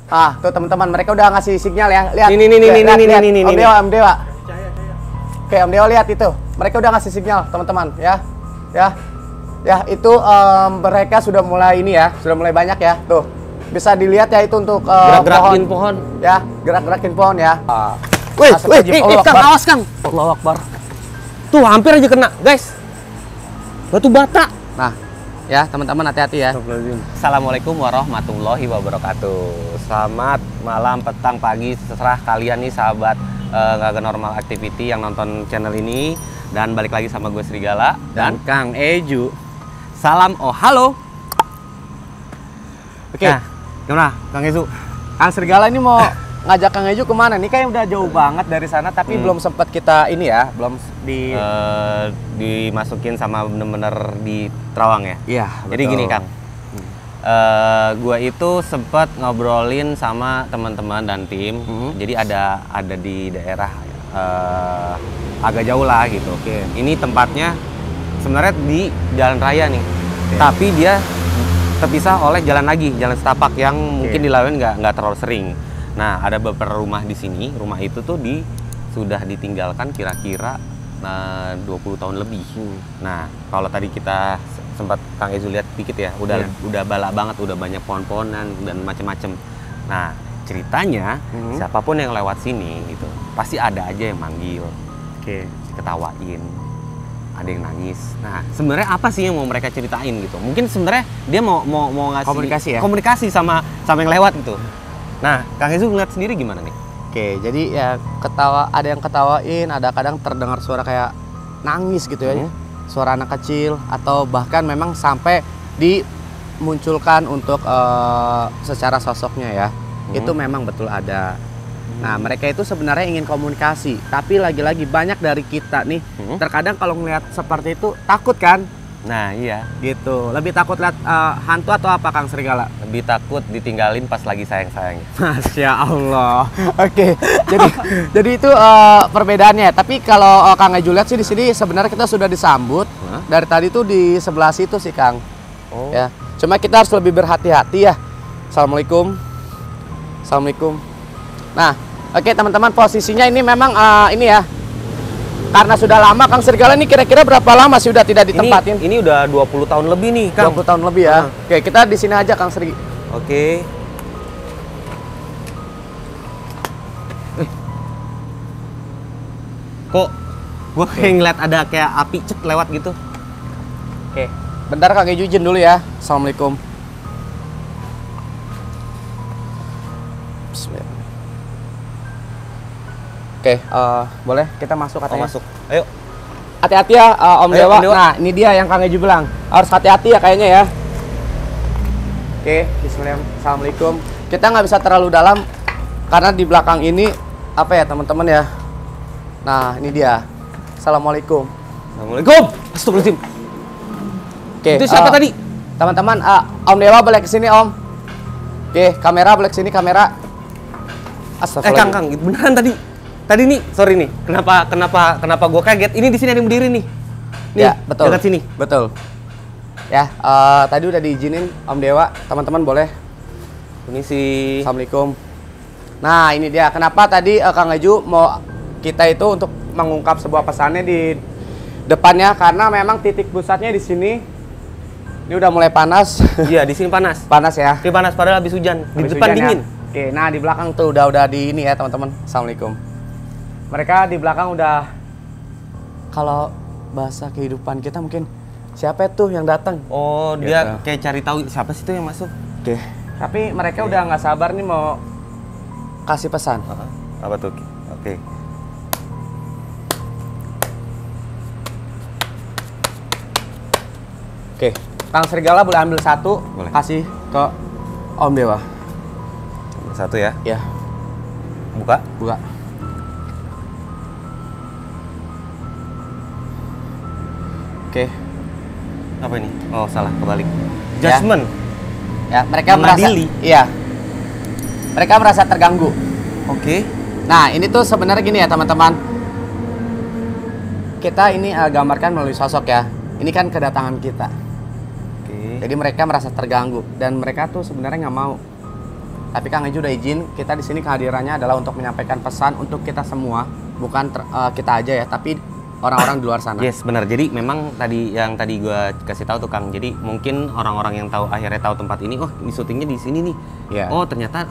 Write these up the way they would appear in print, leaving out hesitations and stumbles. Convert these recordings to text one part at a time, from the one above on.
Tuh teman-teman, mereka udah ngasih sinyal ya. Lihat. Ini. Om Dewa. Oke, Om Dewa lihat itu. Mereka udah ngasih sinyal, teman-teman, ya. Ya, itu mereka sudah mulai ini ya, sudah mulai banyak ya. Tuh. Bisa dilihat ya itu untuk gerak-gerakin pohon. Ya, gerak-gerakin pohon ya. Wih, Kang, awas Kang. Allahu Akbar. Tuh, hampir aja kena, guys. Batu bata. Nah, ya teman-teman hati-hati ya. Assalamualaikum warahmatullahi wabarakatuh. Selamat malam, petang, pagi, terserah kalian nih sahabat Gaga Normal Activity yang nonton channel ini. Dan balik lagi sama gue Serigala dan Kang Eju. Salam halo. Oke. Nah, gimana Kang Eju? Kang Serigala ini mau ngajak Kang Eju kemana? Nih kayaknya udah jauh banget dari sana, tapi belum sempat kita ini ya, belum dimasukin sama bener-bener di Terawang ya. Iya. Jadi gini Kang, gua itu sempat ngobrolin sama teman-teman dan tim. Jadi ada di daerah agak jauh lah gitu. Oke. Ini tempatnya sebenarnya di jalan raya nih, tapi dia terpisah oleh jalan lagi, jalan setapak yang mungkin dilalui nggak terlalu sering. Nah, ada beberapa rumah di sini. Rumah itu tuh sudah ditinggalkan kira-kira 20 tahun lebih. Nah, kalau tadi kita sempat Kang Ezu lihat dikit ya, udah balak banget, udah banyak pohon-pohonan dan macem-macem. Nah, ceritanya siapapun yang lewat sini gitu, pasti ada aja yang manggil, ketawain, ada yang nangis. Nah, sebenarnya apa sih yang mau mereka ceritain gitu? Mungkin sebenarnya dia mau ngasih komunikasi sama yang lewat gitu. Nah, Kang Ezu ngeliat sendiri gimana nih? Oke, jadi ya ada yang ketawain, ada kadang terdengar suara kayak nangis gitu ya, suara anak kecil, atau bahkan memang sampai dimunculkan untuk secara sosoknya ya, itu memang betul ada. Nah, mereka itu sebenarnya ingin komunikasi, tapi lagi-lagi banyak dari kita nih, terkadang kalau ngelihat seperti itu takut kan? Nah, iya. Gitu. Lebih takut lihat hantu atau apa, Kang Serigala? Lebih takut ditinggalin pas lagi sayang-sayangnya. Masya Allah. Oke. Jadi itu perbedaannya. Tapi kalau Kang Eju lihat sih di sini sebenarnya kita sudah disambut. Dari tadi tuh di sebelah situ sih, Kang. Ya. Cuma kita harus lebih berhati-hati ya. Assalamualaikum. Nah, oke teman-teman, posisinya ini memang ini ya. Karena sudah lama Kang Serigala ini kira-kira berapa lama sih udah tidak ditempatin? Ini udah 20 tahun lebih nih, Kang. 20 tahun lebih ya. Oke, kita di sini aja Kang Serigala. Oke. Kok gua kayak ngeliat ada kayak api cet lewat gitu. Oke. Bentar Kang Eju izin dulu ya. Assalamualaikum. Bismillah. Oke, boleh kita masuk katanya. Masuk. Ayo. Hati-hati ya Om Dewa. Om Dewa. Nah, ini dia yang Kang Eju bilang. Harus hati-hati ya kayaknya ya. Oke, bismillah. Assalamualaikum. Kita nggak bisa terlalu dalam karena di belakang ini apa ya teman-teman ya. Nah, ini dia. Assalamualaikum. Astagfirullahaladzim. Oke. Itu siapa tadi? Teman-teman, Om Dewa balik ke sini Om. Oke, kamera balik sini kamera. Astagfirullahaladzim. Kang, beneran tadi. Tadi nih, sorry nih, kenapa gue kaget? Ini di sini ada yang berdiri nih. Nih, ya, betul. Dekat sini. Betul. Ya, tadi udah diizinin Om Dewa, teman-teman boleh. Permisi. Assalamualaikum. Nah, ini dia. Kenapa tadi Kang Eju mau kita itu untuk mengungkap sebuah pesannya di depannya, karena memang titik pusatnya di sini. Ini udah mulai panas. Iya, di sini panas. Panas ya. Di panas padahal habis hujan. Di depan dingin. Ya. Oke, nah di belakang tuh udah di ini ya, teman-teman. Assalamualaikum. Mereka di belakang udah, kalau bahasa kehidupan kita mungkin siapa itu yang datang? Oh, gitu. dia kayak cari tahu siapa sih itu yang masuk. Oke. Tapi mereka udah nggak sabar nih mau kasih pesan. Apa tuh? Oke. Oke. Kang Serigala boleh ambil satu, boleh. kasih ke Om Dewa. Satu ya? Ya. Buka. Oke. Apa ini? Oh, salah, kebalik. Judgment. Ya, mereka mengadili. Iya. Mereka merasa terganggu. Oke. Nah, ini tuh sebenarnya gini ya, teman-teman. Kita ini gambarkan melalui sosok ya. Ini kan kedatangan kita. Oke. Jadi mereka merasa terganggu dan mereka tuh sebenarnya nggak mau. Tapi Kang Eju udah izin, kita di sini kehadirannya adalah untuk menyampaikan pesan untuk kita semua, bukan kita aja ya, tapi orang-orang di luar sana. Yes, benar. Jadi memang tadi gue kasih tahu tuh Kang. Jadi mungkin orang-orang yang tahu akhirnya tahu tempat ini, oh ini syutingnya di sini nih. Yeah. Oh ternyata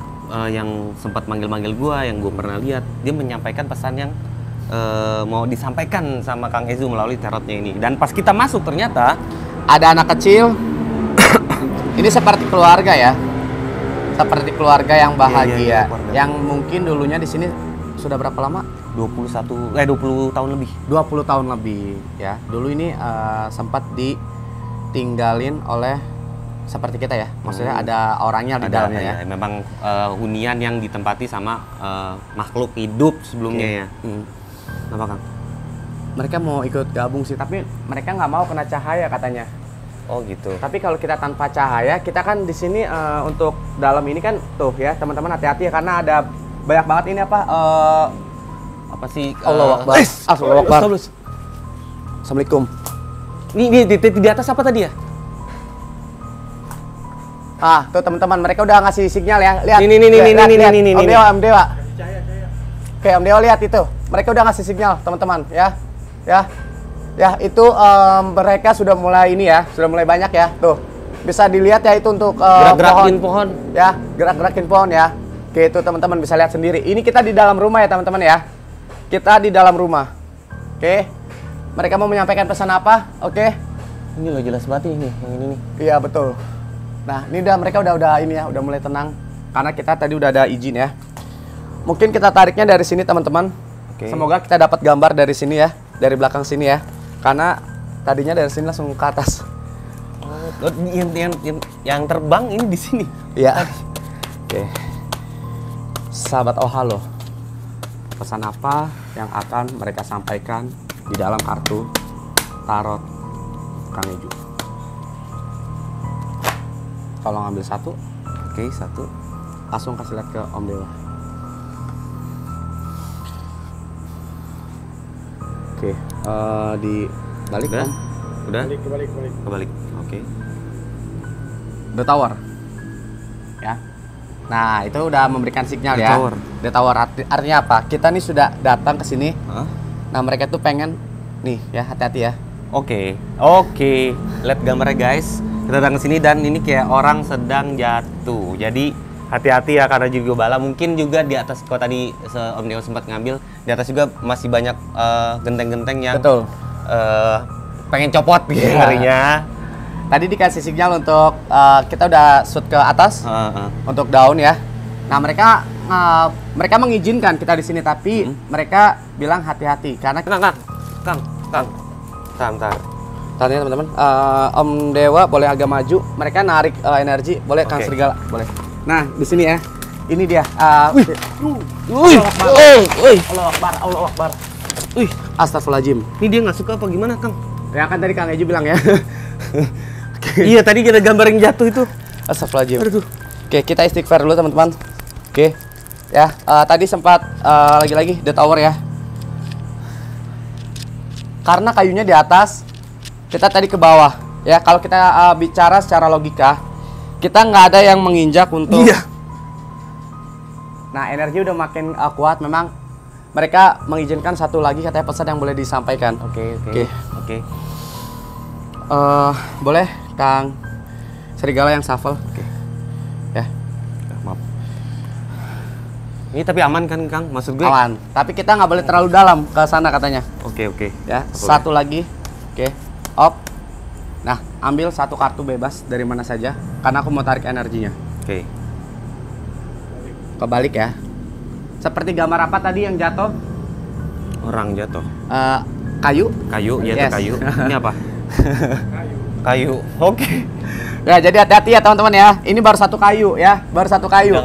yang sempat manggil-manggil gue, yang gue pernah lihat, dia menyampaikan pesan yang mau disampaikan sama Kang Ezu melalui tarotnya ini. Dan pas kita masuk ternyata ada anak kecil. Ini seperti keluarga ya. Seperti keluarga yang bahagia, yang mungkin dulunya di sini sudah berapa lama? 20 tahun lebih. 20 tahun lebih ya. Dulu ini sempat ditinggalin oleh seperti kita ya. Maksudnya ada orangnya di dalamnya ya. Memang hunian yang ditempati sama makhluk hidup sebelumnya ya. Apa Kang? Mereka mau ikut gabung sih, tapi mereka nggak mau kena cahaya katanya. Oh gitu. Tapi kalau kita tanpa cahaya, kita kan di sini untuk dalam ini kan tuh ya teman-teman hati-hati ya, karena ada banyak banget ini apa sih? Allahu Akbar. Allahu Akbar. Assalamualaikum. Ini di atas apa tadi ya? Tuh teman-teman, mereka udah ngasih sinyal ya. Lihat. Ini. Om Dewa. Oke, Om Dewa lihat itu. Mereka udah ngasih sinyal, teman-teman ya. Ya, itu mereka sudah mulai ini ya, sudah mulai banyak ya. Tuh, bisa dilihat ya itu untuk gerak-gerakin pohon. Ya, gerak-gerakin pohon ya. Oke, itu teman-teman bisa lihat sendiri. Ini kita di dalam rumah ya, teman-teman ya. Kita di dalam rumah. Oke. Mereka mau menyampaikan pesan apa? Oke. Ini loh jelas banget ini, yang ini nih. Iya, betul. Nah, ini mereka udah ini ya, udah mulai tenang karena kita tadi udah ada izin ya. Mungkin kita tariknya dari sini, teman-teman. Oke. Semoga kita dapat gambar dari sini ya, dari belakang sini ya. Karena tadinya dari sini langsung ke atas. Oh, yang terbang ini di sini. Iya. Oke. Sahabat Oh Halo. Pesan apa yang akan mereka sampaikan di dalam kartu tarot Kang Eju? Kalau ngambil satu. Oke, satu. Langsung kasih lihat ke Om Dewa. Oke, dibalik udah? Om. Udah? Kebalik. Oke. The Tower. Ya. Nah, itu udah memberikan sinyal The ya. Tower. The Tower artinya apa? Kita nih sudah datang ke sini. Hah? Nah, mereka tuh pengen nih ya, hati-hati ya. Oke. Lihat gambarnya guys. Kita datang ke sini dan ini kayak orang sedang jatuh. Jadi hati-hati ya karena juga bala. Mungkin juga di atas, kalau tadi Om Dewa sempat ngambil, di atas juga masih banyak genteng-genteng yang Betul. Pengen copot gitu ngerinya. Tadi dikasih sinyal untuk kita udah shoot ke atas untuk daun ya. Nah, mereka mengizinkan kita di sini, tapi mereka bilang hati-hati karena Kang. Bentar. tadi teman-teman, Om Dewa boleh agak maju. Mereka narik energi, boleh Kang Serigala, boleh. Nah, di sini ya. Ini dia. Allah Akbar. Astagfirullahaladzim. Ini dia nggak suka apa gimana, Kang? Ya kan tadi Kang Eju bilang ya. Iya, tadi kita gambar yang jatuh itu. Astagfirullahaladzim. Oke, kita istighfar dulu teman-teman. Oke. Ya, tadi sempat lagi-lagi The Tower ya. Karena kayunya di atas, kita tadi ke bawah. Ya, kalau kita bicara secara logika, kita nggak ada yang menginjak untuk. Iya. Nah, energi udah makin kuat. Memang mereka mengizinkan satu lagi katanya pesan yang boleh disampaikan. Oke. Boleh Kang Serigala yang shuffle. Oke. Ya. Maaf. Ini tapi aman kan, Kang? Maksud gue Aman. Tapi kita nggak boleh terlalu dalam ke sana katanya. Oke. Ya, satu lagi. Oke. Op. Nah, ambil satu kartu bebas dari mana saja karena aku mau tarik energinya. Oke. Kebalik ya. Seperti gambar apa tadi yang jatuh? Orang jatuh. Kayu. Kayu, ya Yes. Kayu. Ini apa? Kayu. Oke. Ya, jadi hati-hati ya teman-teman ya. Ini baru satu kayu ya, baru satu kayu.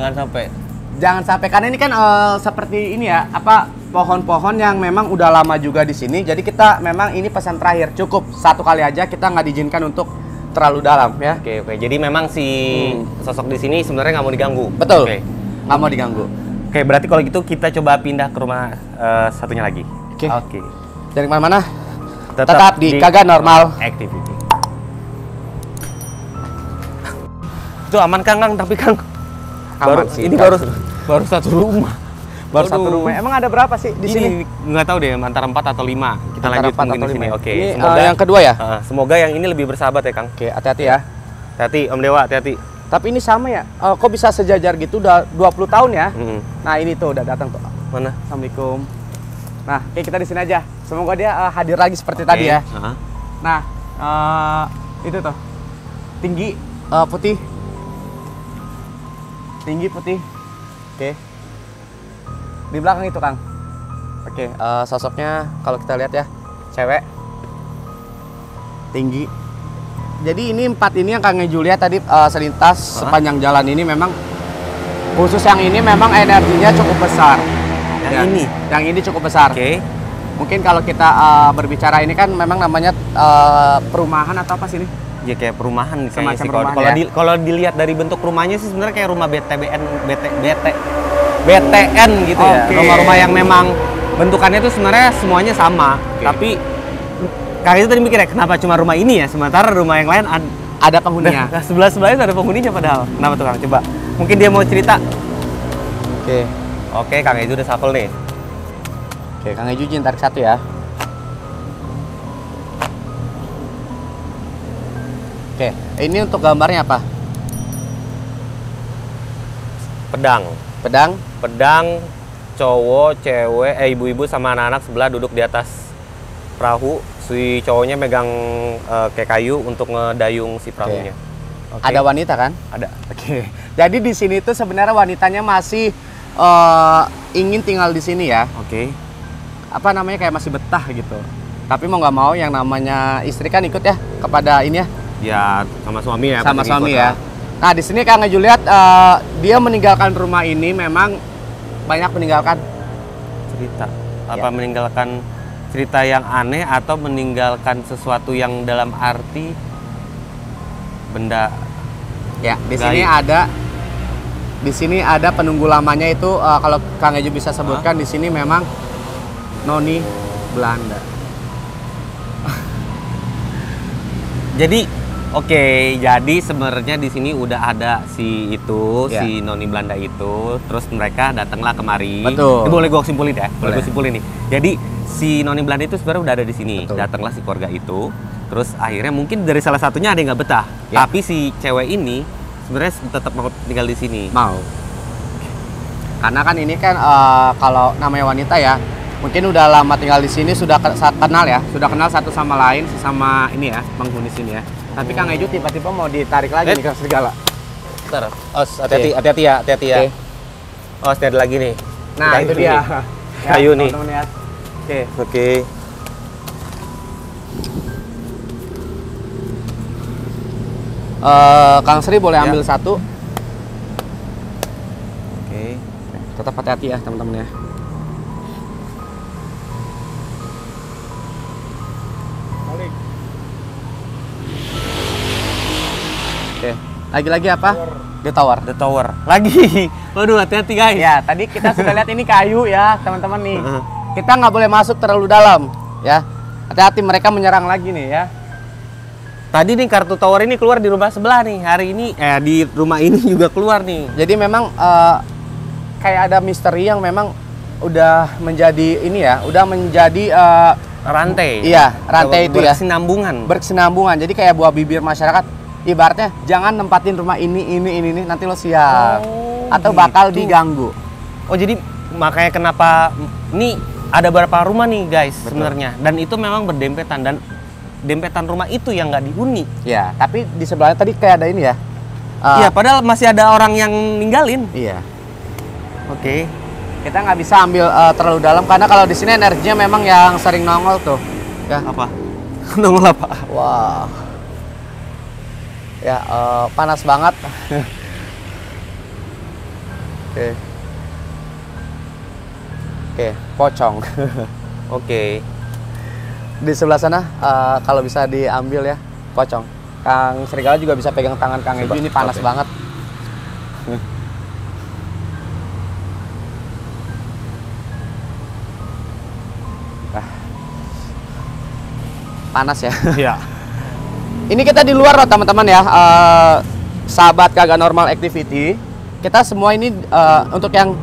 Jangan sampai karena ini kan seperti ini ya, apa pohon-pohon yang memang udah lama juga di sini. Jadi kita memang ini pesan terakhir, cukup satu kali aja, kita nggak diizinkan untuk terlalu dalam ya. Oke. Jadi memang si sosok di sini sebenarnya nggak mau diganggu. Betul. Oke. Nggak mau diganggu. Oke, berarti kalau gitu kita coba pindah ke rumah satunya lagi. Oke. Dari mana-mana? Tetap Tetap di Kagak Normal Activity. Itu aman Kang, tapi Kang rekaman sih. Ini baru satu rumah. Baru satu rumah. Emang ada berapa sih di sini? Nggak tahu deh, antara 4 atau 5. Kita Antara lanjut 4 mungkin atau di sini. 5. Oke. Ini, Semoga yang kedua ya? Semoga yang ini lebih bersahabat ya, Kang. Oke, hati-hati ya. Hati-hati, Om Dewa, hati-hati. Tapi ini sama ya? Kok bisa sejajar gitu udah 20 tahun ya? Nah, ini tuh udah datang tuh. Mana? Assalamualaikum. Nah, oke, kita di sini aja. Semoga dia hadir lagi seperti tadi ya. Nah, itu tuh. Tinggi putih. Tinggi putih. Oke. Di belakang itu, Kang. Oke, sosoknya kalau kita lihat ya, cewek. Tinggi. Jadi ini 4 ini yang Kang Eju lihat tadi selintas sepanjang jalan ini memang khusus yang ini memang energinya cukup besar. Yang ini cukup besar. Oke. Mungkin kalau kita berbicara ini kan memang namanya perumahan atau apa sih ini? Ya kayak perumahan kayaknya sih. Perumahan Kalau ya? kalau dilihat dari bentuk rumahnya sih sebenarnya kayak rumah BTN gitu ya. Oke. Rumah-rumah yang memang bentukannya tuh sebenarnya semuanya sama. Tapi Kang itu tadi mikir ya, kenapa cuma rumah ini ya? Sementara rumah yang lain Ada penghuninya. Nah, sebelah-sebelahnya ada penghuninya padahal. Kenapa tuh, Kang? Coba. Mungkin dia mau cerita. Oke. Oke, Kang Eju udah shuffle nih. Oke, Kang Eju tarik satu ya. Oke, ini untuk gambarnya apa? Pedang. Pedang, cowok, cewek, ibu-ibu sama anak-anak sebelah duduk di atas perahu. Si cowoknya megang kayak kayu untuk ngedayung si perahunya. Oke. Ada wanita kan? Ada. Oke. Jadi di sini tuh sebenarnya wanitanya masih ingin tinggal di sini ya. Oke. Apa namanya, kayak masih betah gitu. Tapi mau nggak mau yang namanya istri kan ikut ya kepada ini ya. Ya sama suami ya. Sama suami ya. Nah di sini Kang Eju lihat dia meninggalkan rumah ini memang banyak meninggalkan cerita. Apa meninggalkan cerita yang aneh atau meninggalkan sesuatu yang dalam arti benda? Ya di sini ada penunggu lamanya itu kalau Kang Eju bisa sebutkan di sini memang noni Belanda. Jadi jadi sebenarnya di sini udah ada si noni Belanda itu, terus mereka datanglah kemari. Betul. Ini boleh gue simpulin ya? Boleh gue simpulin nih. Jadi si noni Belanda itu sebenarnya udah ada di sini. Betul. Datanglah si keluarga itu, terus akhirnya mungkin dari salah satunya ada yang nggak betah. Ya. Tapi si cewek ini sebenarnya tetap mau tinggal di sini. Mau. Karena kan ini kan kalau namanya wanita ya, mungkin udah lama tinggal di sini, sudah kenal ya, sudah kenal satu sama lain, sesama ini ya, penghuni sini ya. Tapi Kang Eju tiba-tiba mau ditarik lagi nih ke serigala. Bentar. Hati-hati ya. Oke. Ada lagi nih. Nah, itu dia. Kayu nih. Teman-teman ya. Oke. Kang Sri boleh ambil satu. Oke. Tetap hati-hati ya teman-teman ya. Oke. Lagi-lagi apa? The Tower. Lagi. Waduh, hati-hati guys. Ya, tadi kita sudah lihat ini kayu ya, teman-teman nih. Kita nggak boleh masuk terlalu dalam, ya. Hati-hati, mereka menyerang lagi nih ya. Tadi nih kartu tower ini keluar di rumah sebelah nih. Hari ini di rumah ini juga keluar nih. Jadi memang kayak ada misteri yang memang udah menjadi ini ya, udah menjadi rantai. Iya, rantai itu ya. Berkesinambungan. Jadi kayak buah bibir masyarakat. Ibaratnya jangan nempatin rumah ini nanti lo siap atau bakal diganggu. Oh, jadi makanya kenapa ini ada beberapa rumah nih guys sebenarnya, dan itu memang berdempetan, dan dempetan rumah itu yang nggak dihuni. Ya, tapi di sebelahnya tadi kayak ada ini ya. Iya, padahal masih ada orang yang ninggalin. Iya. Oke. Kita nggak bisa ambil terlalu dalam karena kalau di sini energinya memang yang sering nongol tuh. Ya. Apa? Nongol apa? Wah. Ya, panas banget. Oke, pocong. Oke. Di sebelah sana kalau bisa diambil ya, pocong. Kang Serigala juga bisa pegang tangan Kang Eju, ini panas banget. Panas ya. Iya. Ini kita di luar loh teman-teman ya, sahabat Kagak Normal Activity. kita semua ini untuk yang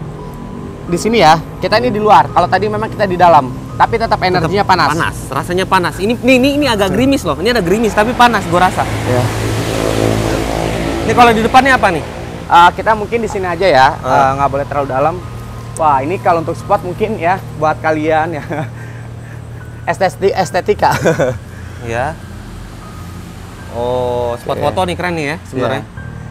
di sini ya, kita ini di luar. Kalau tadi memang kita di dalam, tapi tetap energinya panas. Panas, rasanya panas. Ini agak gerimis loh. Ini ada gerimis tapi panas gua rasa. Ya. Ini kalau di depannya apa nih? Kita mungkin di sini aja ya, nggak boleh terlalu dalam. Wah, ini kalau untuk spot mungkin ya buat kalian ya estetika. Ya. Oh, spot foto nih keren nih ya sebenarnya.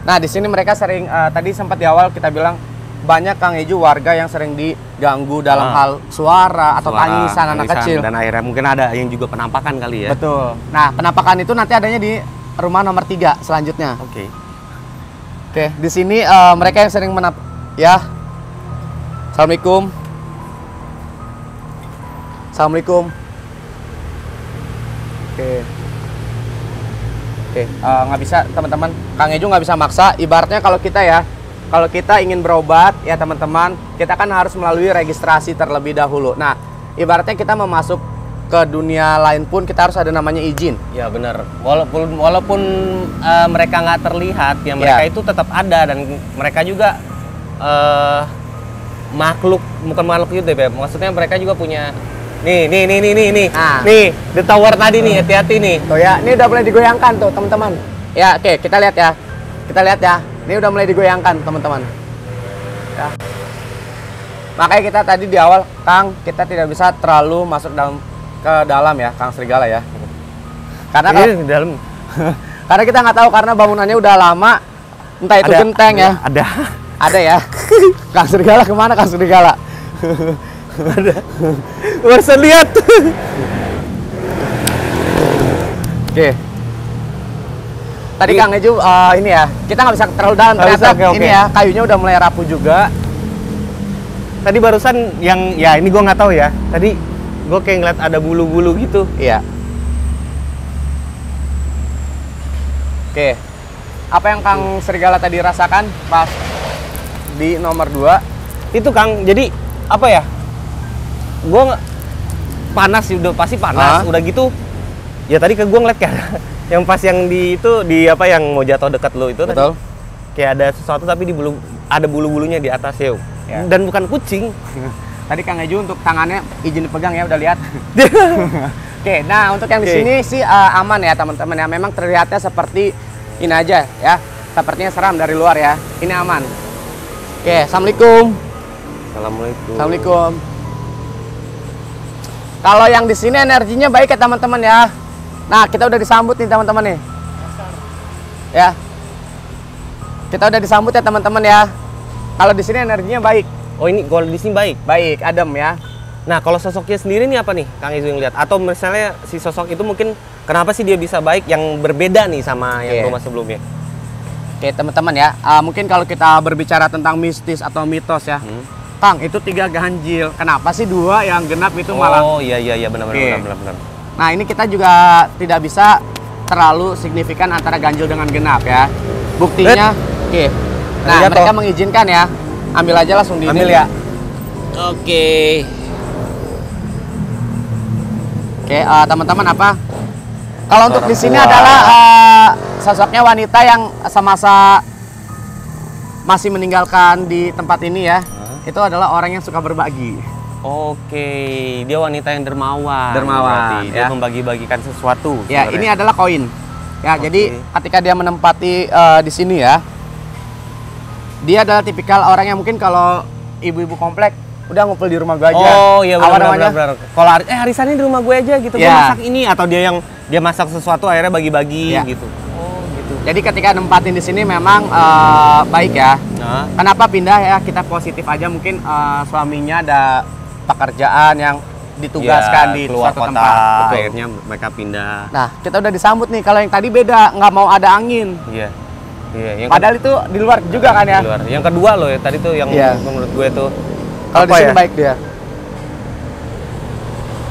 Nah, di sini mereka sering tadi sempat di awal kita bilang banyak Kang Eju warga yang sering diganggu dalam hal suara atau tangisan anak kecil. Dan akhirnya mungkin ada yang juga penampakan kali ya. Betul. Nah, penampakan itu nanti adanya di rumah nomor 3 selanjutnya. Oke. Oke, di sini mereka yang sering ya. Assalamualaikum. Assalamualaikum. Oke, nggak bisa teman-teman. Kang Eju nggak bisa maksa. Ibaratnya kalau kita ingin berobat ya teman-teman, kita kan harus melalui registrasi terlebih dahulu. Nah, ibaratnya kita mau masuk ke dunia lain pun kita harus ada namanya izin. Ya benar. Walaupun mereka nggak terlihat, ya mereka itu tetap ada dan mereka juga bukan makhluk YouTube ya. Maksudnya mereka juga punya nih. Nih, the tower tadi nih, hati-hati nih. Tuh ya, ini udah mulai digoyangkan tuh teman-teman. Ya, oke, kita lihat ya. Kita lihat ya. Ini udah mulai digoyangkan teman-teman. Ya. Makanya kita tadi di awal, Kang, kita tidak bisa terlalu masuk ke dalam ya, Kang Serigala ya. Karena di dalam. Karena kita nggak tahu karena bangunannya udah lama, entah itu genteng ya. Ada ya. Kang Serigala kemana Kang Serigala? Ada. Bisa lihat. Oke. Tadi Kang Eju ini ya, kita nggak bisa terlalu dalam ternyata. Ini ya, kayunya udah mulai rapuh juga. Tadi barusan yang ya ini gue nggak tahu ya. Tadi gue kayak ngeliat ada bulu-bulu gitu. Iya. Oke. Apa yang Kang Serigala tadi rasakan pas di nomor 2? Itu Kang, jadi apa ya? Gue panas udah pasti panas. Udah gitu. Ya tadi ke gue ngeliat kan. Yang pas yang di apa yang mau jatuh dekat lo itu. Betul. Tadi, kayak ada sesuatu tapi ada bulu-bulunya di atas ya. Dan bukan kucing. Tadi Kang Eju untuk tangannya izin dipegang ya, udah lihat. Oke, nah untuk yang di sini sih aman ya teman-teman ya. Memang terlihatnya seperti ini aja ya. Sepertinya seram dari luar ya. Ini aman. Oke, assalamualaikum. Assalamualaikum. Kalau yang di sini energinya baik ya teman-teman ya. Nah, kita udah disambut nih teman-teman nih. Ya. Kita udah disambut ya teman-teman ya. Kalau di sini energinya baik. Oh, ini kalau di sini baik. Baik, adem ya. Nah, kalau sosoknya sendiri nih apa nih Kang Eju yang lihat? Atau misalnya si sosok itu mungkin kenapa sih dia bisa baik yang berbeda nih sama yang rumah sebelumnya? Oke, teman-teman ya. Mungkin kalau kita berbicara tentang mistis atau mitos ya. Kang, itu 3 ganjil. Kenapa sih 2 yang genap itu malah? Oh, iya benar. Nah, ini kita juga tidak bisa terlalu signifikan antara ganjil dengan genap ya. Buktinya, nah mereka mengizinkan ya. Ambil aja langsung diambil ya. Oke, teman-teman apa? Kalau untuk di sini adalah sosoknya wanita yang semasa masih meninggalkan di tempat ini ya. Itu adalah orang yang suka berbagi. Oke, dia wanita yang dermawan. Dermawan, dia membagi-bagikan sesuatu. Ya, sebenarnya. Ini adalah koin. Ya, jadi ketika dia menempati di sini ya, dia adalah tipikal orang yang mungkin kalau ibu-ibu komplek udah ngumpul di rumah gue aja. Oh iya benar. Kalau arisannya di rumah gue aja gitu. Gue masak ini atau dia masak sesuatu akhirnya bagi-bagi gitu. Oh gitu. Jadi ketika nempatin di sini memang baik ya. Kenapa pindah ya? Kita positif aja mungkin suaminya ada pekerjaan yang ditugaskan di suatu tempat. Betul. Akhirnya mereka pindah. Nah, kita udah disambut nih. Kalau yang tadi beda, nggak mau ada angin. Iya. Padahal itu di luar juga kan ya. Di luar. Yang kedua loh ya, tadi tuh yang menurut gue tuh. Kalau di sini baik dia.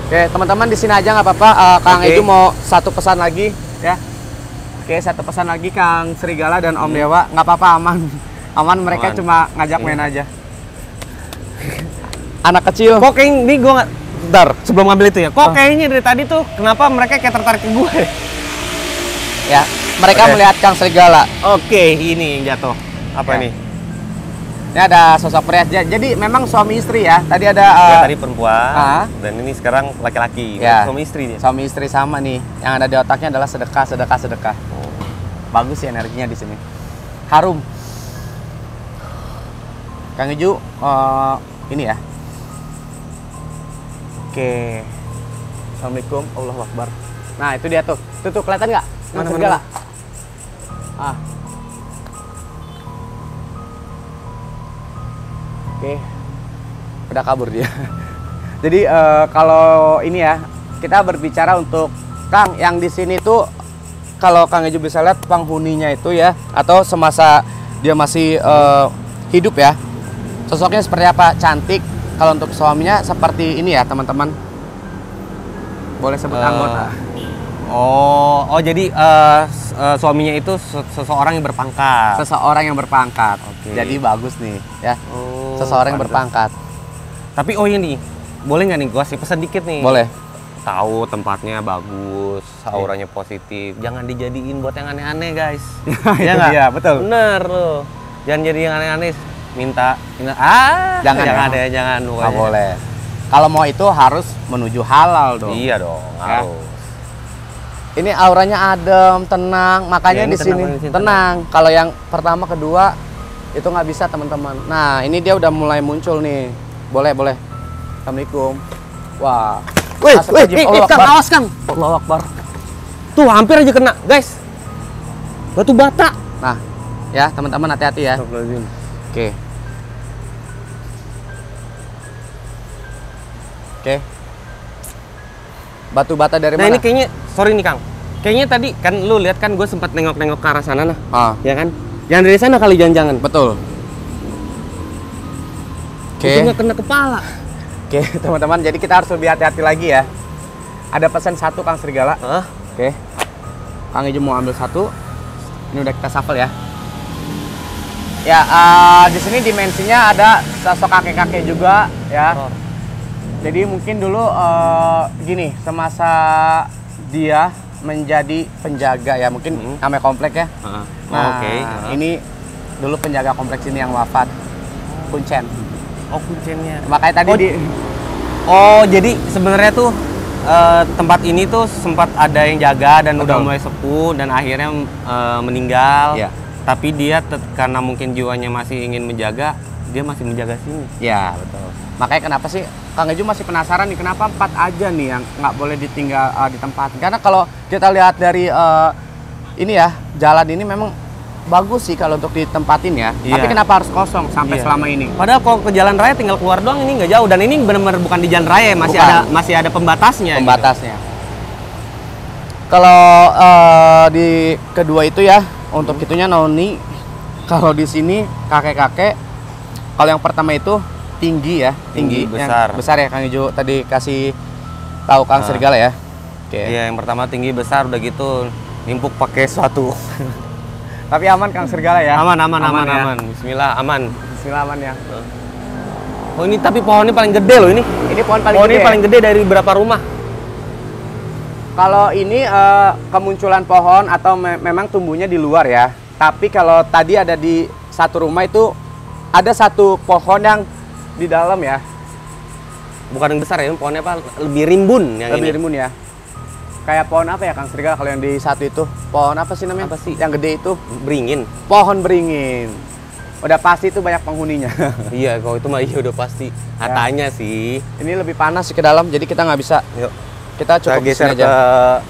Oke, teman-teman di sini aja nggak apa-apa. Kang Eju mau satu pesan lagi ya. Oke, satu pesan lagi Kang Serigala dan Om Dewa, nggak apa-apa, aman. Aman, mereka cuma ngajak main aja. Anak kecil. Kok kayak ini gue nggak. Bentar, sebelum ngambil itu ya. Kok kayaknya dari tadi tuh kenapa mereka kayak tertarik ke gue? Ya, mereka melihat Kang Serigala. Oke, ini yang jatuh. Apa ini? Ini ada sosok pria. Jadi memang suami istri ya. Tadi ada Ya, tadi perempuan dan ini sekarang laki-laki. Ya. Suami istri dia. suami istri sama nih. Yang ada di otaknya adalah sedekah, sedekah, sedekah. Bagus sih energinya di sini. Harum. Kang Eju, ini ya. Oke. Assalamualaikum, Allahu Akbar. Nah itu dia tuh. Tuh kelihatan nggak? Mana, Segala. mana? Oke, udah kabur dia. Jadi kalau ini ya, kita berbicara untuk Kang yang di sini tuh, kalau Kang Eju bisa lihat penghuninya itu ya, atau semasa dia masih hidup ya, sosoknya seperti apa? Cantik. Kalau untuk suaminya seperti ini ya teman-teman. Boleh sebut anggota. Oh jadi suaminya itu seseorang yang berpangkat. Seseorang yang berpangkat. Oke. Jadi bagus nih ya. Seseorang yang pantes. berpangkat. Tapi oh ini, boleh nggak nih gua kasih pesan dikit nih? Boleh. Tahu tempatnya bagus, auranya positif. Jangan dijadiin buat yang aneh-aneh, guys. Itu nggak? dia, betul. Bener loh. Jangan jadi yang aneh-aneh. Minta Jangan jangan ya? deh, jangan. Nggak pokoknya. boleh. Kalau mau itu harus menuju halal dong. Iya dong, Ya. harus. Ini auranya adem, tenang. Makanya Ya, ini di sini tenang. Kalau yang pertama, kedua itu nggak bisa teman-teman. Nah ini dia udah mulai muncul nih. Boleh, boleh. Assalamualaikum. Wah. Wih, Kang, awas Kang. Allahu Akbar. Tuh hampir aja kena, guys. Batu bata. Nah, ya teman-teman hati-hati ya. Oke. Oke. Batu bata dari Nah mana? ini kayaknya, sorry nih Kang. Kayaknya tadi kan lu lihat kan gue sempat nengok-nengok ke arah sana nah. Ya kan? Yang dari sana kali jangan-jangan. Betul. Oke. Itu nggak kena kepala. Oke, teman-teman, jadi kita harus lebih hati-hati lagi ya. Ada pesan satu Kang Serigala. Hah? Oke. Kang Eju mau ambil satu. Ini udah kita shuffle ya. Ya, di sini dimensinya ada sosok kakek-kakek juga ya. Oh. Jadi mungkin dulu gini, semasa dia menjadi penjaga ya, mungkin namanya komplek ya. Nah, Oke. ini dulu penjaga kompleks ini yang wafat, Kuncen. Oh kuncennya. Makanya tadi Oh jadi sebenarnya tuh tempat ini tuh sempat ada yang jaga dan udah mulai sepuh dan akhirnya meninggal. Iya. Tapi dia karena mungkin jiwanya masih ingin menjaga, dia masih menjaga sini. Ya betul. Makanya kenapa sih Kang Eju masih penasaran nih kenapa 4 aja nih yang nggak boleh ditinggal di tempat? Karena kalau kita lihat dari ini ya jalan ini memang bagus sih kalau untuk ditempatin ya. Iya. Tapi kenapa harus kosong sampai Iya. selama ini? Padahal kalau ke jalan raya tinggal keluar doang ini nggak jauh dan ini benar-benar bukan di jalan raya masih Bukan. ada pembatasnya. Pembatasnya. Kalau di kedua itu ya untuk itunya noni. Kalau di sini kakek-kakek. Kalau yang pertama itu tinggi ya, tinggi besar. Yang besar ya Kang Eju tadi kasih tahu Kang Serigala ya. Oke. Iya, yang pertama tinggi besar udah gitu nimpuk pakai suatu. Tapi aman Kang Serigala ya. Aman. ya? Bismillah, aman. Bismillah aman ya. Oh ini tapi pohonnya paling gede loh ini. Ini pohon paling Pohonnya gede. paling gede dari berapa rumah? Kalau ini kemunculan pohon atau memang tumbuhnya di luar ya. Tapi kalau tadi ada di satu rumah itu ada satu pohon yang di dalam ya. Bukan yang besar ya, pohonnya apa? Lebih rimbun yang Lebih ini. rimbun ya. Kayak pohon apa ya Kang Serigala kalau yang di satu itu? Pohon apa sih namanya? Apa sih? Yang gede itu? Beringin. Pohon beringin. Udah pasti itu banyak penghuninya. Iya, kalau itu mah iya udah pasti. Katanya sih. Ini lebih panas sih ke dalam, jadi kita nggak bisa. Yuk, Kita kita cukup di geser sini aja. ke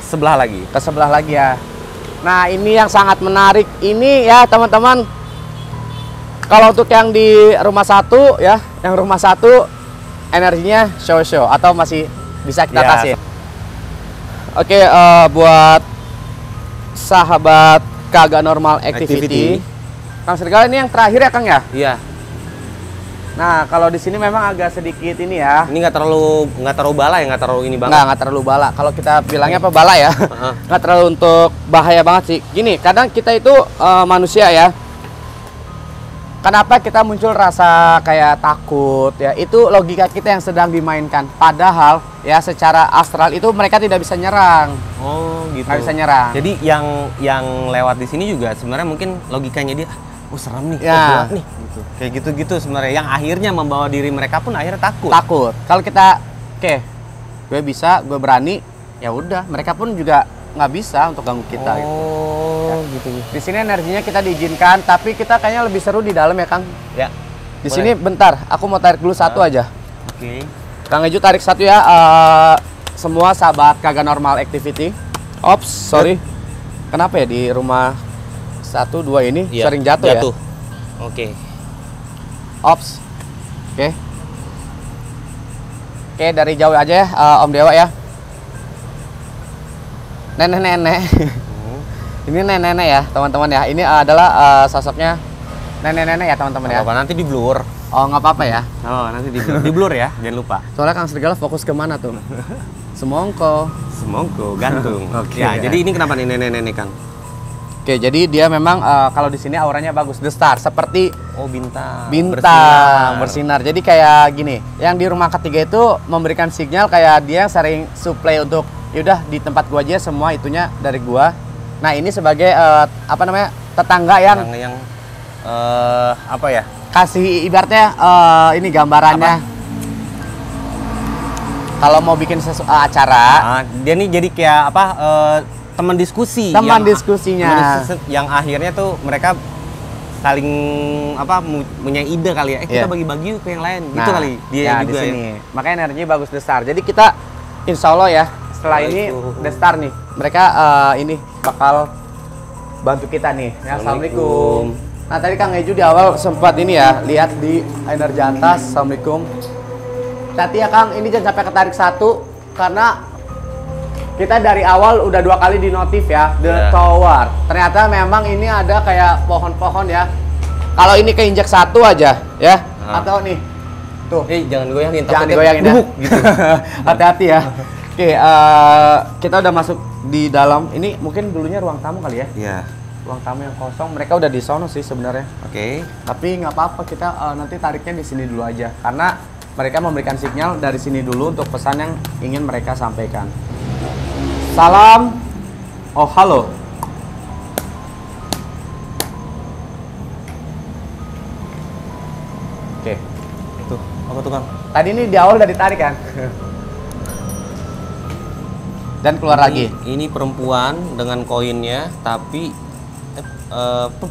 sebelah lagi. Ke sebelah lagi ya. Nah ini yang sangat menarik. Ini ya teman-teman. Kalau untuk yang di rumah satu ya, yang rumah satu energinya show atau masih bisa kita Ya, kasih. Oke, buat sahabat kagak normal activity. Kang Serigala ini yang terakhir ya Kang ya. Iya. Nah kalau di sini memang agak sedikit ini ya. Ini nggak terlalu bala ya, nggak terlalu ini banget. Nggak terlalu bala. Kalau kita bilangnya apa bala ya, nggak terlalu untuk bahaya banget sih. Gini, kadang kita itu manusia ya. Kenapa kita muncul rasa kayak takut ya? Itu logika kita yang sedang dimainkan. Padahal ya secara astral itu mereka tidak bisa nyerang. Oh gitu. Nggak bisa nyerang. Jadi yang lewat di sini juga sebenarnya mungkin logikanya dia serem nih, Ya. gelap nih. Gitu. Kayak gitu-gitu sebenarnya yang akhirnya membawa diri mereka pun akhirnya takut. Takut. Kalau kita, oke, gue bisa, gue berani, ya udah. Mereka pun juga nggak bisa untuk ganggu kita. Gitu. Oh, gitu. Di sini energinya kita diizinkan, tapi kita kayaknya lebih seru di dalam ya, Kang. Ya. Di sini bentar, aku mau tarik dulu satu aja. Oke. Kang Eju tarik satu ya. Semua sahabat Kagak Normal Activity. Ops, sorry. Kenapa ya di rumah 1, 2 ini Iya, sering jatuh ya? Oke. Ops. Oke. Oke, dari jauh aja ya, Om Dewa ya. Nenek-nenek. Ini nenek-nenek ya, teman-teman ya. Ini adalah sosoknya nenek-nenek ya, teman-teman ya. Apa nanti di blur. Oh, nggak apa-apa ya. Oh, nanti di blur. Di blur ya, jangan lupa. Soalnya Kang Serigala fokus kemana tuh? Semongko. Semongko gantung. Oke. Ya, jadi ini kenapa nih nenek-nenek Kang? Oke, jadi dia memang kalau di sini auranya bagus, the star, seperti Oh, bintang. bintang bersinar. Jadi kayak gini, yang di rumah ketiga itu memberikan sinyal kayak dia yang sering supply untuk yaudah di tempat gua aja semua itunya dari gua. Nah, ini sebagai apa namanya? Tetangga yang apa ya? kasih ibaratnya ini gambarannya. Kalau mau bikin acara, Dia nih jadi kayak apa? Teman diskusi. teman diskusinya. Yang akhirnya tuh mereka saling apa punya ide kali ya. Kita Iya. bagi-bagi yuk ke yang lain. Gitu kali dia ya, juga di sini. ya. Makanya energinya bagus the star. Jadi kita insya Allah ya setelah ini the star nih. Mereka ini bakal bantu kita nih. Ya, Assalamualaikum. Nah tadi Kang Eju di awal sempat ini ya lihat di energi atas. Assalamualaikum. Hati ya Kang, ini jangan sampai ketarik satu karena kita dari awal udah 2 kali di notif ya, The Tower. Ternyata memang ini ada kayak pohon-pohon ya. Kalau ini keinjak satu aja ya, atau nih, tuh. Jangan goyangin. Jangan takutnya goyangin ya. bubuk gitu. Hati-hati ya. Oke, kita udah masuk di dalam. Ini mungkin dulunya ruang tamu kali ya. Iya. Ruang tamu yang kosong. Mereka udah di sono sih sebenarnya. Oke. Tapi nggak apa-apa, kita nanti tariknya di sini dulu aja. Karena mereka memberikan sinyal dari sini dulu untuk pesan yang ingin mereka sampaikan. Salam. Oh, halo. Oke. Tuh, apa tuh Kang? Tadi ini di awal udah ditarik kan? Dan keluar lagi. Ini perempuan dengan koinnya, tapi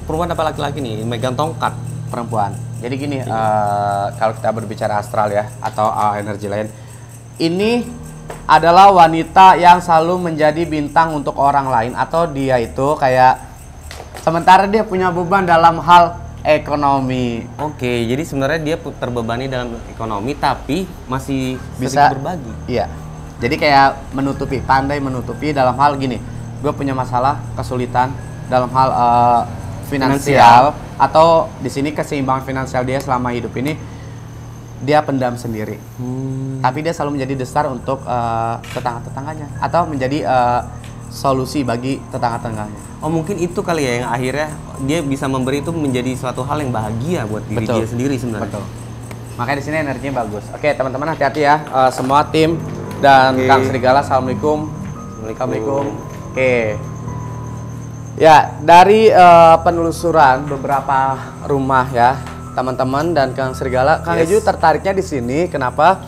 perempuan apa laki-laki nih? Megang tongkat. Perempuan. Jadi gini, kalau kita berbicara astral ya, atau energi lain, ini adalah wanita yang selalu menjadi bintang untuk orang lain, atau dia itu kayak sementara dia punya beban dalam hal ekonomi. Oke, jadi sebenarnya dia terbebani dalam ekonomi, tapi masih Bisa sedikit berbagi. Iya. Jadi kayak menutupi, pandai menutupi dalam hal gini. Gue punya masalah, kesulitan dalam hal finansial, atau di sini keseimbangan finansial dia selama hidup ini dia pendam sendiri. Tapi dia selalu menjadi destar untuk tetangga-tetangganya, atau menjadi solusi bagi tetangga-tetangganya. Oh, mungkin itu kali ya yang akhirnya dia bisa memberi itu menjadi suatu hal yang bahagia buat diri dia sendiri sebenarnya. Betul. Makanya di sini energinya bagus. Oke, teman-teman hati-hati ya, semua tim dan Kang Serigala. Assalamualaikum. Assalamualaikum. Oke. Ya, dari penelusuran beberapa rumah ya, teman-teman dan Kang Serigala, Kang Eju tertariknya di sini. Kenapa?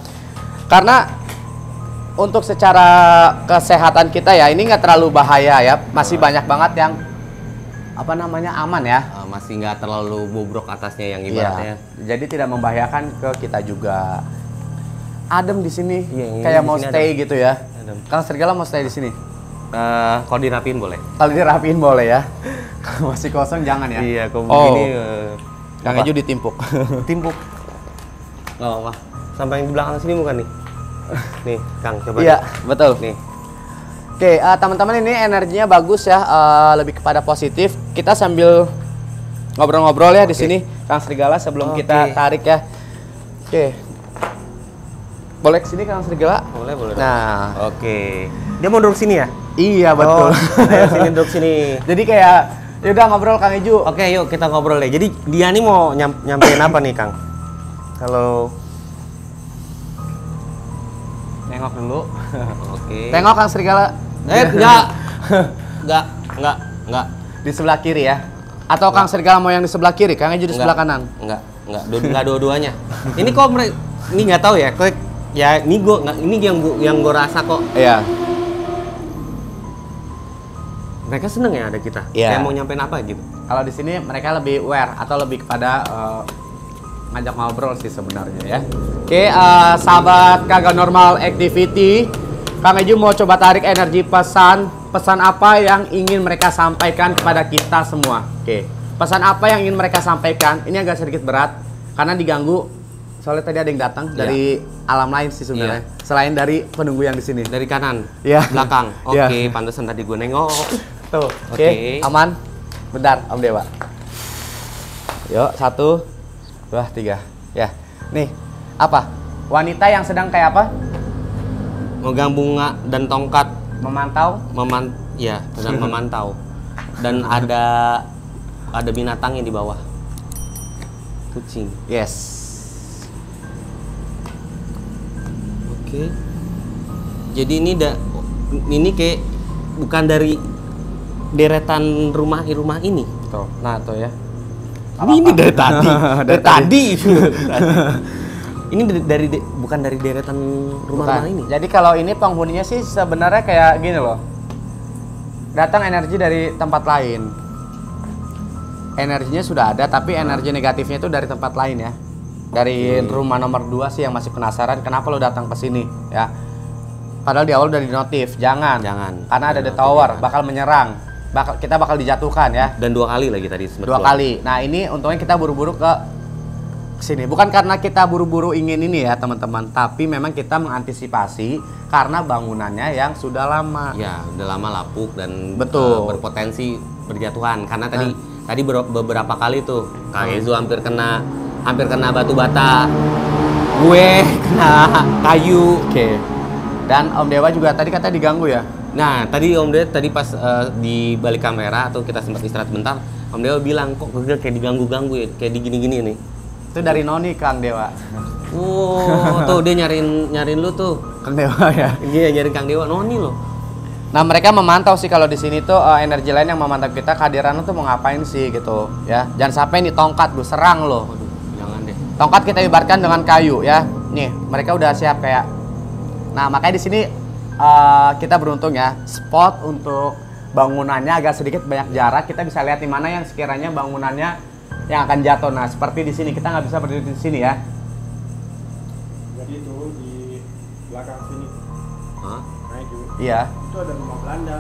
Karena untuk secara kesehatan kita ya, ini nggak terlalu bahaya ya. Masih banyak banget yang apa namanya aman ya. Masih nggak terlalu bobrok atasnya yang ibaratnya. Iya, jadi tidak membahayakan ke kita juga. Adem di sini, Iya, kayak di mau sini stay adem. gitu ya. Adem. Kang Serigala mau stay di sini. Kalau dirapiin boleh. Kalau dirapiin boleh ya. Kalau masih kosong jangan ya. Iya, kalau Oh. begini Kang apa? Eju ditimpuk. Timpuk. Nggak apa-apa. Sampai yang di belakang sini bukan nih? Nih, Kang, coba. Iya, betul. Nih. Oke, teman-teman ini energinya bagus ya, lebih kepada positif. Kita sambil ngobrol-ngobrol ya di sini, Kang Serigala sebelum kita tarik ya. Oke. Boleh kesini Kang Serigala? Boleh, boleh. Nah, Oke. Dia mau duduk sini ya? iya betul. Ayo sini duduk sini. Jadi kayak yaudah ngobrol Kang Eju. Oke, yuk kita ngobrol deh. Jadi dia nih mau nyampein apa nih, Kang? Kalau Nengok dulu. oke. Tengok Kang Serigala. Enggak. Enggak. Di sebelah kiri ya. Atau Kang Serigala mau yang di sebelah kiri, Kang Eju di sebelah kanan? Enggak dua-duanya. Ini kok ini nggak tahu ya. Ya ini yang gue rasa kok. Iya. Mereka seneng ya ada kita. Iya. Kayak mau nyampein apa gitu. Kalau di sini mereka lebih aware atau lebih kepada ngajak ngobrol sih sebenarnya ya. Oke, sahabat Kagak Normal Activity, Kang Eju mau coba tarik energi pesan apa yang ingin mereka sampaikan kepada kita semua. Oke, pesan apa yang ingin mereka sampaikan? Ini agak sedikit berat karena diganggu. Soalnya tadi ada yang datang dari alam lain sih sebenarnya. Selain dari penunggu yang di sini. Dari kanan, Iya. belakang. Iya. Oke, pantesan tadi gue nengok. Tuh, oke, aman. Bentar, Om Dewa. Yuk, 1, 2, 3. Ya, nih, apa? Wanita yang sedang kayak apa? Megang bunga dan tongkat, Memantau. sedang memantau. Dan ada binatangnya di bawah. Kucing. Yes. Oke. Jadi ini kayak bukan dari deretan rumah ini. Tuh, nah tuh ya. Ini dari tadi. Dari tadi. Ini bukan dari deretan rumah ini. Jadi kalau ini penghuninya sih sebenarnya kayak gini loh. Datang energi dari tempat lain. Energinya sudah ada, tapi energi negatifnya itu dari tempat lain ya. Dari rumah nomor 2 sih yang masih penasaran kenapa lo datang ke sini ya. Padahal di awal udah di notif, jangan. Karena ada the tower, bakal menyerang. Kita bakal dijatuhkan ya. Dan 2 kali lagi tadi. 2 kali. Nah ini untungnya kita buru-buru ke sini. Bukan karena kita buru-buru ingin ini ya teman-teman, tapi memang kita mengantisipasi karena bangunannya yang sudah lama. Ya, udah lama lapuk dan betul berpotensi berjatuhan. Karena tadi beberapa kali tuh Kang Ezu hampir kena batu bata. Gue kena kayu. Oke. Dan Om Dewa juga tadi katanya diganggu ya. Nah, tadi Om Dewa pas di balik kamera atau kita sempat istirahat bentar, Om Dewa bilang kok gue kayak diganggu-ganggu ya, kayak digini-gini nih. Itu dari Noni Kang Dewa. Oh, tuh dia nyariin lu tuh. Kang Dewa ya. Iya, nyariin Kang Dewa, Noni loh. Nah, mereka memantau sih kalau di sini tuh energi lain yang memantau kita kehadiran tuh mau ngapain sih gitu ya. Jangan sampai nih tongkat lu serang lo. Waduh, jangan deh. Tongkat kita ibaratkan dengan kayu ya. Nih, mereka udah siap kayak. Nah, makanya di sini kita beruntung ya, spot untuk bangunannya agak sedikit banyak jarak. Kita bisa lihat di mana yang sekiranya bangunannya yang akan jatuh. Nah, seperti di sini kita nggak bisa berdiri di sini ya. Jadi itu di belakang sini. Hah? Nah itu. Iya. Itu ada rumah Belanda.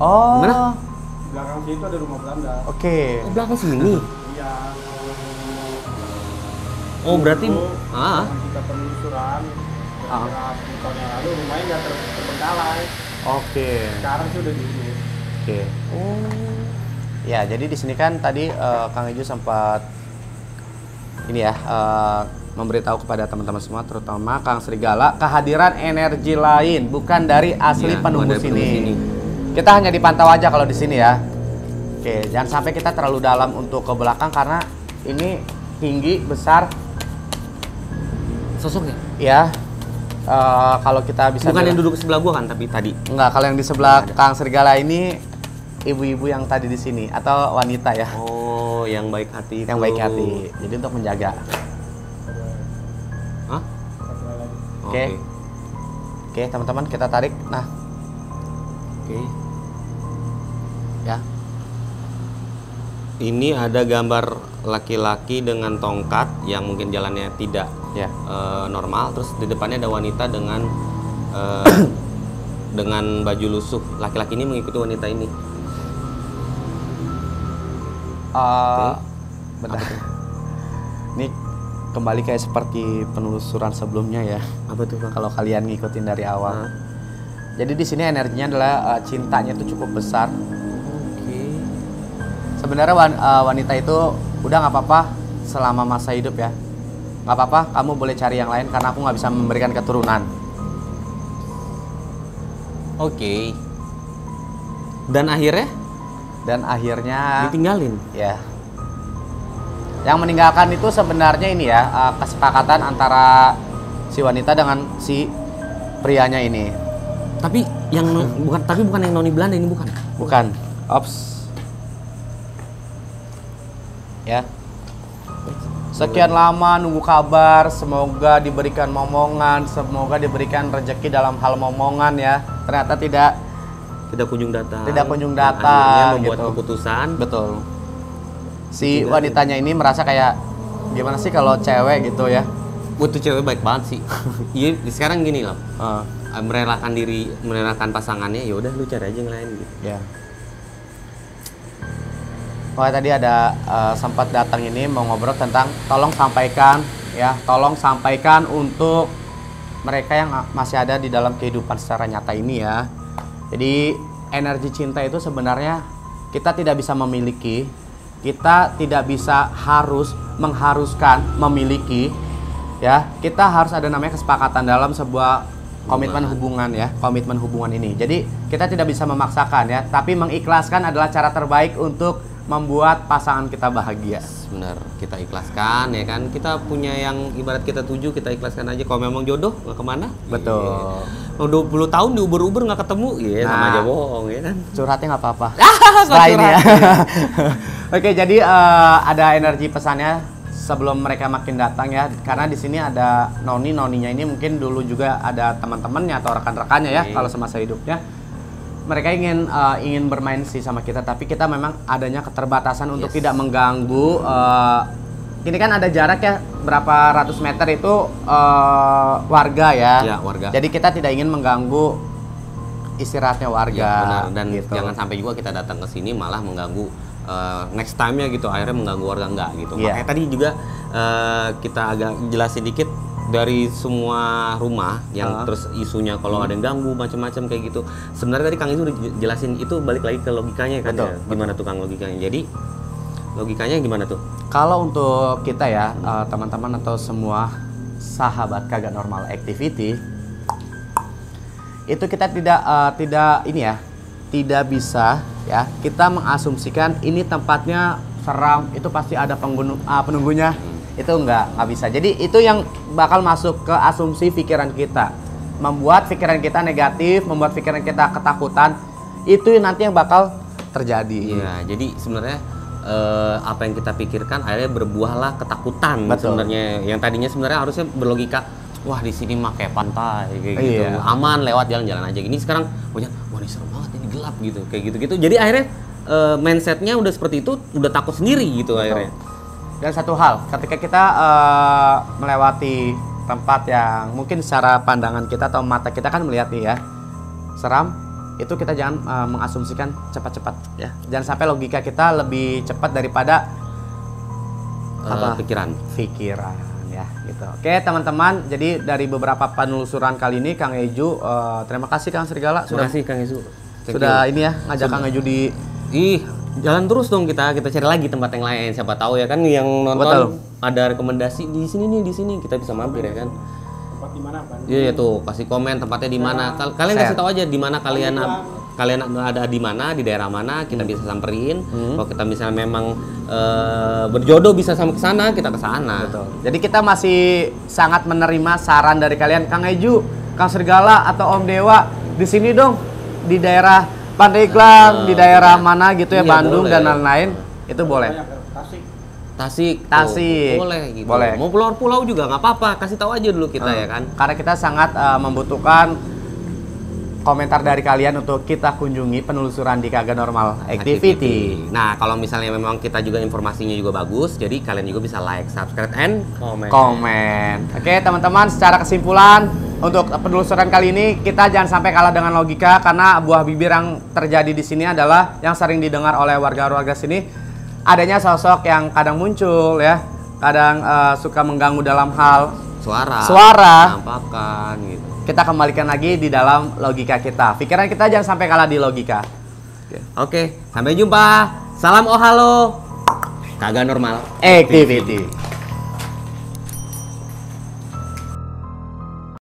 Oh. Gimana? Di belakang sini itu ada rumah Belanda. Oke. Oh, belakang sini. Iya. Oh, berarti Zaman kita penelusuran. Beberapa tahun yang lalu rumahnya nggak terbengkalai. Oke. Sekarang sih udah diurus. Oke. Oh. Ya, jadi di sini kan tadi Kang Eju sempat ini ya memberitahu kepada teman-teman semua, terutama Kang Serigala, kehadiran energi lain bukan dari asli penunggu sini. Kita hanya dipantau aja kalau di sini ya. Oke, jangan sampai kita terlalu dalam untuk ke belakang karena ini tinggi besar. Sosoknya? Ya. Kalau kita bisa bukan yang duduk sebelah gua kan, tapi tadi. Enggak, kalau yang di sebelah Kang Serigala ini ibu-ibu yang tadi di sini atau wanita ya. Oh, yang baik hati itu. Yang baik hati. Jadi untuk menjaga. Hah? Oke. Oke, teman-teman kita tarik. Nah. Oke. Ya. Ini ada gambar laki-laki dengan tongkat yang mungkin jalannya tidak normal. Terus di depannya ada wanita dengan dengan baju lusuh. Laki-laki ini mengikuti wanita ini. Bentar. Ini kembali kayak seperti penelusuran sebelumnya ya. Apa tuh, Bang? Kalau kalian ngikutin dari awal. Jadi di sini energinya adalah cintanya itu cukup besar. Oke. Sebenarnya wanita itu udah nggak apa-apa selama masa hidup ya. Nggak apa-apa, kamu boleh cari yang lain karena aku nggak bisa memberikan keturunan. Oke. Dan akhirnya? Dan akhirnya ditinggalin. Ya. Yang meninggalkan itu sebenarnya ini ya kesepakatan antara si wanita dengan si prianya ini. Tapi bukan yang noni Belanda ini bukan. Bukan. Ops. ya. Sekian lama nunggu kabar, semoga diberikan momongan, semoga diberikan rezeki dalam hal momongan ya. Ternyata tidak kunjung datang. Tidak kunjung Dan datang, akhirnya membuat gitu. keputusan. Betul. Si wanitanya ini merasa kayak gimana sih kalau cewek gitu ya? Butuh cewek baik banget sih. Iya, sekarang gini loh. Uh, merelakan pasangannya, ya udah lu cari aja yang lain gitu. ya. Wah, tadi ada sempat datang ini mau ngobrol tentang tolong sampaikan untuk mereka yang masih ada di dalam kehidupan secara nyata ini ya. Jadi energi cinta itu sebenarnya kita tidak bisa memiliki, kita tidak bisa mengharuskan memiliki ya. Kita harus ada namanya kesepakatan dalam sebuah komitmen hubungan ini. Jadi kita tidak bisa memaksakan ya, tapi mengikhlaskan adalah cara terbaik untuk membuat pasangan kita bahagia. Benar, kita ikhlaskan ya kan. Kita punya yang ibarat kita tuju, kita ikhlaskan aja. Kalau memang jodoh nggak kemana. Betul. Mau 20 tahun diuber-uber nggak ketemu, ya sama aja bohong ya kan. Curhatnya nggak apa-apa. Setelah ini ya. Oke, jadi ada energi pesannya sebelum mereka makin datang ya. Karena di sini ada noninya ini mungkin dulu juga ada teman-temannya atau rekan-rekannya ya kalau semasa hidupnya. Mereka ingin bermain sih sama kita, tapi kita memang adanya keterbatasan untuk tidak mengganggu. Ini kan ada jarak ya berapa ratus meter itu warga ya. Ya, warga. Jadi kita tidak ingin mengganggu istirahatnya warga. Ya, benar. Dan gitu. jangan sampai juga kita datang ke sini malah mengganggu next time-nya gitu. Akhirnya mengganggu warga enggak gitu. Yeah. Makanya tadi juga kita agak jelasin dikit dari semua rumah yang terus isunya kalau ada yang ganggu macam-macam kayak gitu. Sebenarnya tadi Kang itu udah jelasin, itu balik lagi ke logikanya kan. Betul, ya. Gimana tuh Kang logikanya? Jadi logikanya gimana tuh? Kalau untuk kita ya teman-teman atau semua sahabat Kagak Normal Activity, itu kita tidak bisa ya kita mengasumsikan ini tempatnya seram, itu pasti ada penunggunya. Itu nggak bisa. Jadi itu yang bakal masuk ke asumsi pikiran kita, membuat pikiran kita negatif, membuat pikiran kita ketakutan. Itu nanti yang bakal terjadi. Iya, jadi sebenarnya apa yang kita pikirkan akhirnya berbuahlah ketakutan. Betul. Sebenarnya yang tadinya sebenarnya harusnya berlogika, wah di sini mah kayak pantai kayak gitu, Iya. aman lewat jalan-jalan aja. Ini sekarang punya, wah ini serem banget ini gelap gitu, kayak gitu-gitu. Jadi akhirnya mindsetnya udah seperti itu, udah takut sendiri gitu. Betul. Akhirnya. Dan satu hal, ketika kita melewati tempat yang mungkin secara pandangan kita atau mata kita kan melihat nih ya seram, itu kita jangan mengasumsikan cepat-cepat ya. Jangan sampai logika kita lebih cepat daripada pikiran ya gitu. Oke teman-teman, jadi dari beberapa penelusuran kali ini Kang Eju, terima kasih Kang Serigala Terima kasih Kang Eju. sudah ini ya ngajak Kang Eju di jalan terus dong, kita cari lagi tempat yang lain. Siapa tahu ya kan yang nonton. Betul. Ada rekomendasi di sini kita bisa mampir ya kan. Tempat di mana, Pak? Iya tuh, kasih komen tempatnya di mana. Kalian kasih tahu aja di mana kalian ada di mana, di daerah mana, kita bisa samperin. Kalau kita misalnya memang berjodoh bisa sampai ke sana, kita ke sana. Betul. Jadi kita masih sangat menerima saran dari kalian, Kang Eju, Kang Serigala atau Om Dewa di sini dong, di daerah Pandeglang, di daerah mana gitu ya, iya, Bandung boleh. dan lain-lain, itu boleh. Tasik. Tasik. Boleh gitu. Boleh. Mau pulau juga nggak apa-apa, kasih tahu aja dulu kita ya kan. Karena kita sangat membutuhkan komentar dari kalian untuk kita kunjungi penelusuran di Kagak Normal Activity. Nah, kalau misalnya memang kita juga informasinya juga bagus, jadi kalian juga bisa like, subscribe, and Komen. Oke teman-teman, secara kesimpulan untuk penelusuran kali ini kita jangan sampai kalah dengan logika, karena buah bibir yang terjadi di sini adalah yang sering didengar oleh warga-warga sini, adanya sosok yang kadang muncul ya, kadang suka mengganggu dalam hal suara, penampakan gitu. Kita kembalikan lagi di dalam logika kita. Pikiran kita jangan sampai kalah di logika. Oke, sampai jumpa. Salam ohalo. Kagak Normal Activity.